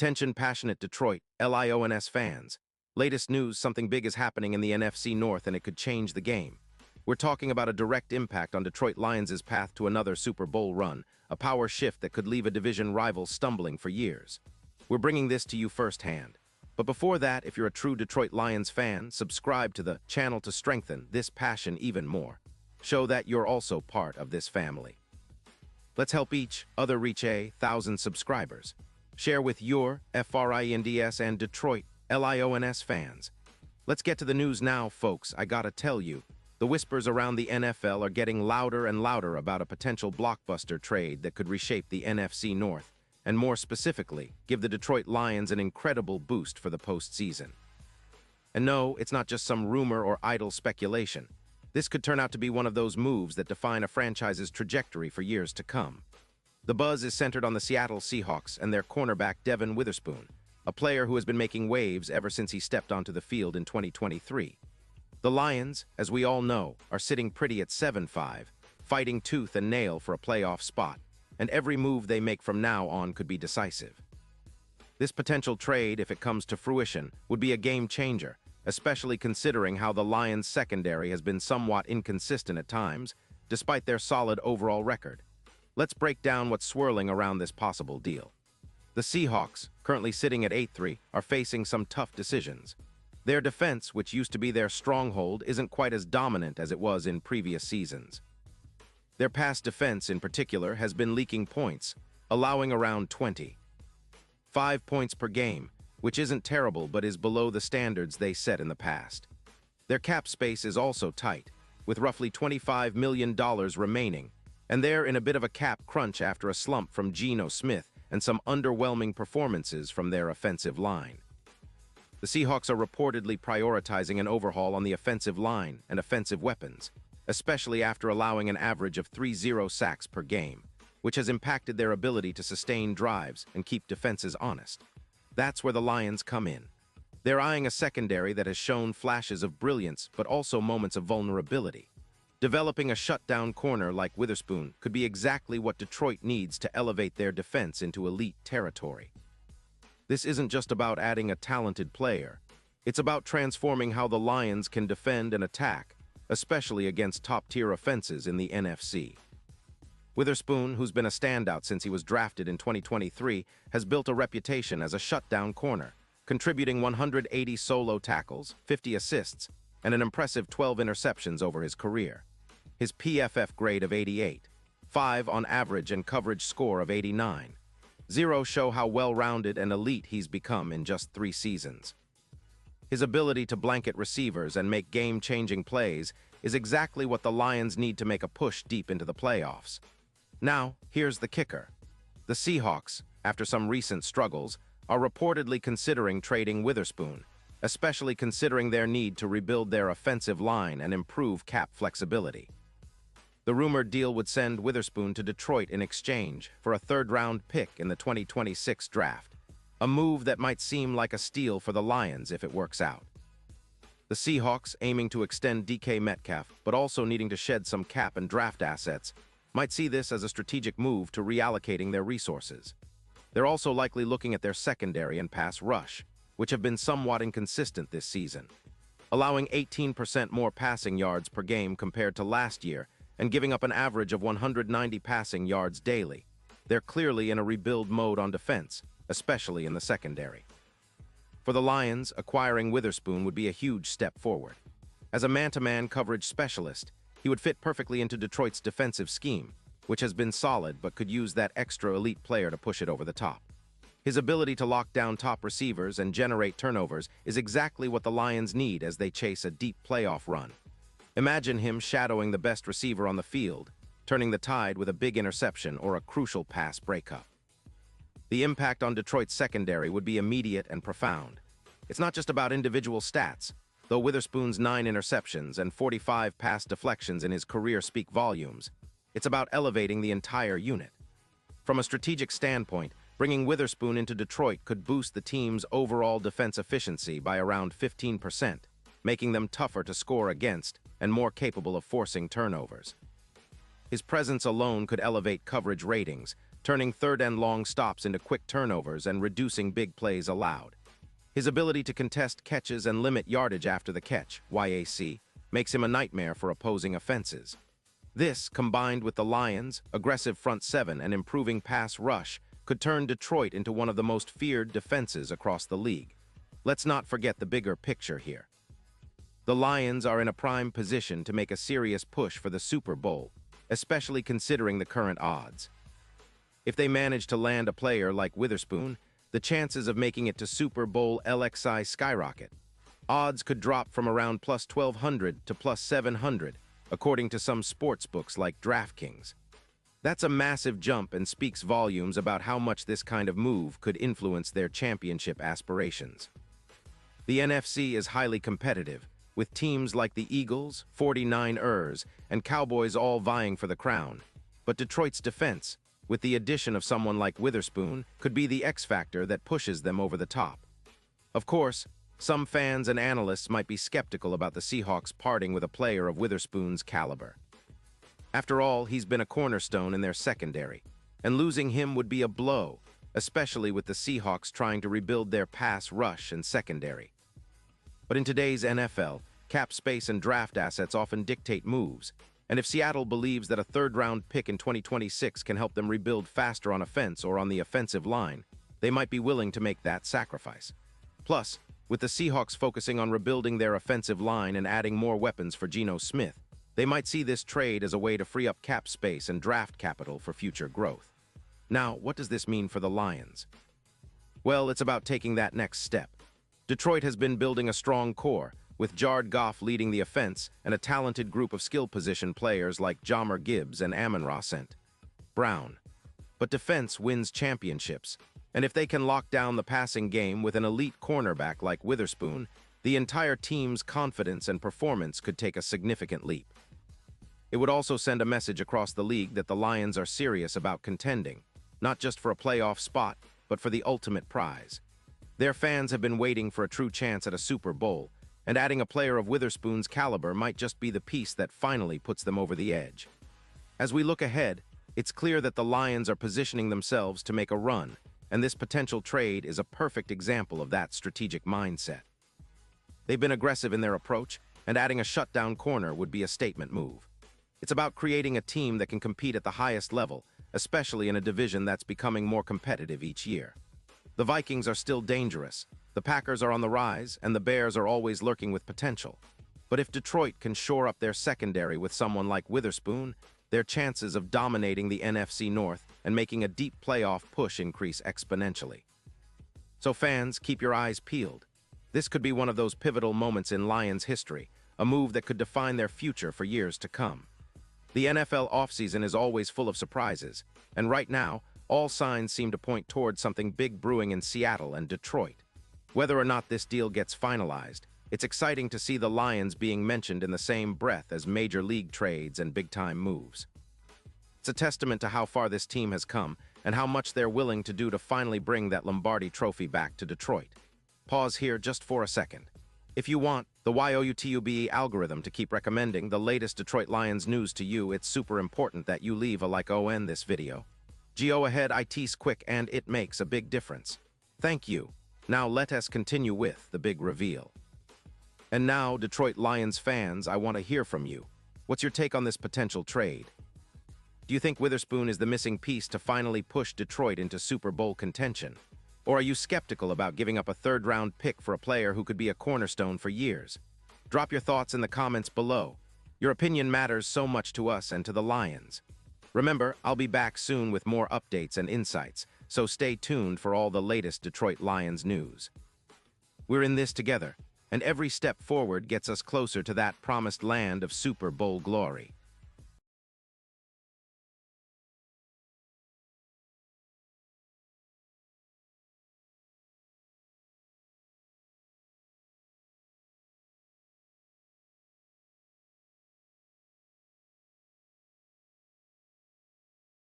Attention passionate Detroit, Lions fans. Latest news, something big is happening in the NFC North and it could change the game. We're talking about a direct impact on Detroit Lions' path to another Super Bowl run, a power shift that could leave a division rival stumbling for years. We're bringing this to you firsthand. But before that, if you're a true Detroit Lions fan, subscribe to the channel to strengthen this passion even more. Show that you're also part of this family. Let's help each other reach 1,000 subscribers. Share with your FRINDS and Detroit Lions fans. Let's get to the news now, folks. I gotta tell you, the whispers around the NFL are getting louder and louder about a potential blockbuster trade that could reshape the NFC North, and more specifically, give the Detroit Lions an incredible boost for the postseason. And no, it's not just some rumor or idle speculation. This could turn out to be one of those moves that define a franchise's trajectory for years to come. The buzz is centered on the Seattle Seahawks and their cornerback Devin Witherspoon, a player who has been making waves ever since he stepped onto the field in 2023. The Lions, as we all know, are sitting pretty at 7-5, fighting tooth and nail for a playoff spot, and every move they make from now on could be decisive. This potential trade, if it comes to fruition, would be a game changer, especially considering how the Lions' secondary has been somewhat inconsistent at times, despite their solid overall record. Let's break down what's swirling around this possible deal. The Seahawks, currently sitting at 8-3, are facing some tough decisions. Their defense, which used to be their stronghold, isn't quite as dominant as it was in previous seasons. Their pass defense, in particular, has been leaking points, allowing around 5 points per game, which isn't terrible but is below the standards they set in the past. Their cap space is also tight, with roughly $25 million remaining, and they're in a bit of a cap crunch after a slump from Geno Smith and some underwhelming performances from their offensive line. The Seahawks are reportedly prioritizing an overhaul on the offensive line and offensive weapons, especially after allowing an average of 3 sacks per game, which has impacted their ability to sustain drives and keep defenses honest. That's where the Lions come in. They're eyeing a secondary that has shown flashes of brilliance but also moments of vulnerability. Developing a shutdown corner like Witherspoon could be exactly what Detroit needs to elevate their defense into elite territory. This isn't just about adding a talented player. It's about transforming how the Lions can defend and attack, especially against top-tier offenses in the NFC. Witherspoon, who's been a standout since he was drafted in 2023, has built a reputation as a shutdown corner, contributing 180 solo tackles, 50 assists, and an impressive 12 interceptions over his career. His PFF grade of 88, 5 on average and coverage score of 89. 0 show how well-rounded and elite he's become in just 3 seasons. His ability to blanket receivers and make game-changing plays is exactly what the Lions need to make a push deep into the playoffs. Now, here's the kicker. The Seahawks, after some recent struggles, are reportedly considering trading Witherspoon, especially considering their need to rebuild their offensive line and improve cap flexibility. The rumored deal would send Witherspoon to Detroit in exchange for a third-round pick in the 2026 draft, a move that might seem like a steal for the Lions if it works out. The Seahawks, aiming to extend DK Metcalf but also needing to shed some cap and draft assets, might see this as a strategic move to reallocating their resources. They're also likely looking at their secondary and pass rush, which have been somewhat inconsistent this season, allowing 18% more passing yards per game compared to last year and giving up an average of 190 passing yards daily. They're clearly in a rebuild mode on defense, especially in the secondary. For the Lions, acquiring Witherspoon would be a huge step forward. As a man-to-man coverage specialist, he would fit perfectly into Detroit's defensive scheme, which has been solid but could use that extra elite player to push it over the top. His ability to lock down top receivers and generate turnovers is exactly what the Lions need as they chase a deep playoff run. Imagine him shadowing the best receiver on the field, turning the tide with a big interception or a crucial pass breakup. The impact on Detroit's secondary would be immediate and profound. It's not just about individual stats, though Witherspoon's 9 interceptions and 45 pass deflections in his career speak volumes. It's about elevating the entire unit. From a strategic standpoint, bringing Witherspoon into Detroit could boost the team's overall defense efficiency by around 15%, making them tougher to score against and more capable of forcing turnovers. His presence alone could elevate coverage ratings, turning third and long stops into quick turnovers and reducing big plays allowed. His ability to contest catches and limit yardage after the catch, YAC, makes him a nightmare for opposing offenses. This, combined with the Lions' aggressive front seven and improving pass rush, could turn Detroit into one of the most feared defenses across the league. Let's not forget the bigger picture here. The Lions are in a prime position to make a serious push for the Super Bowl, especially considering the current odds. If they manage to land a player like Witherspoon, the chances of making it to Super Bowl LXI skyrocket. Odds could drop from around plus 1,200 to plus 700, according to some sports books like DraftKings. That's a massive jump and speaks volumes about how much this kind of move could influence their championship aspirations. The NFC is highly competitive, with teams like the Eagles, 49ers, and Cowboys all vying for the crown. But Detroit's defense, with the addition of someone like Witherspoon, could be the X factor that pushes them over the top. Of course, some fans and analysts might be skeptical about the Seahawks parting with a player of Witherspoon's caliber. After all, he's been a cornerstone in their secondary, and losing him would be a blow, especially with the Seahawks trying to rebuild their pass rush and secondary. But in today's NFL, cap space and draft assets often dictate moves, and if Seattle believes that a third-round pick in 2026 can help them rebuild faster on offense or on the offensive line, they might be willing to make that sacrifice. Plus, with the Seahawks focusing on rebuilding their offensive line and adding more weapons for Geno Smith, they might see this trade as a way to free up cap space and draft capital for future growth. Now, what does this mean for the Lions? Well, it's about taking that next step. Detroit has been building a strong core, with Jared Goff leading the offense and a talented group of skill position players like Jahmyr Gibbs and Amon-Ra St. Brown. But defense wins championships, and if they can lock down the passing game with an elite cornerback like Witherspoon, the entire team's confidence and performance could take a significant leap. It would also send a message across the league that the Lions are serious about contending, not just for a playoff spot, but for the ultimate prize. Their fans have been waiting for a true chance at a Super Bowl, and adding a player of Witherspoon's caliber might just be the piece that finally puts them over the edge. As we look ahead, it's clear that the Lions are positioning themselves to make a run, and this potential trade is a perfect example of that strategic mindset. They've been aggressive in their approach, and adding a shutdown corner would be a statement move. It's about creating a team that can compete at the highest level, especially in a division that's becoming more competitive each year. The Vikings are still dangerous, the Packers are on the rise, and the Bears are always lurking with potential. But if Detroit can shore up their secondary with someone like Witherspoon, their chances of dominating the NFC North and making a deep playoff push increase exponentially. So fans, keep your eyes peeled. This could be one of those pivotal moments in Lions history, a move that could define their future for years to come. The NFL offseason is always full of surprises, and right now, all signs seem to point towards something big brewing in Seattle and Detroit. Whether or not this deal gets finalized, it's exciting to see the Lions being mentioned in the same breath as major league trades and big-time moves. It's a testament to how far this team has come and how much they're willing to do to finally bring that Lombardi trophy back to Detroit. Pause here just for a second. If you want the YouTube algorithm to keep recommending the latest Detroit Lions news to you, it's super important that you leave a like on this video. Go ahead, it's quick and it makes a big difference. Thank you. Now let us continue with the big reveal. And now, Detroit Lions fans, I want to hear from you. What's your take on this potential trade? Do you think Witherspoon is the missing piece to finally push Detroit into Super Bowl contention? Or are you skeptical about giving up a third-round pick for a player who could be a cornerstone for years? Drop your thoughts in the comments below. Your opinion matters so much to us and to the Lions. Remember, I'll be back soon with more updates and insights, so stay tuned for all the latest Detroit Lions news. We're in this together, and every step forward gets us closer to that promised land of Super Bowl glory.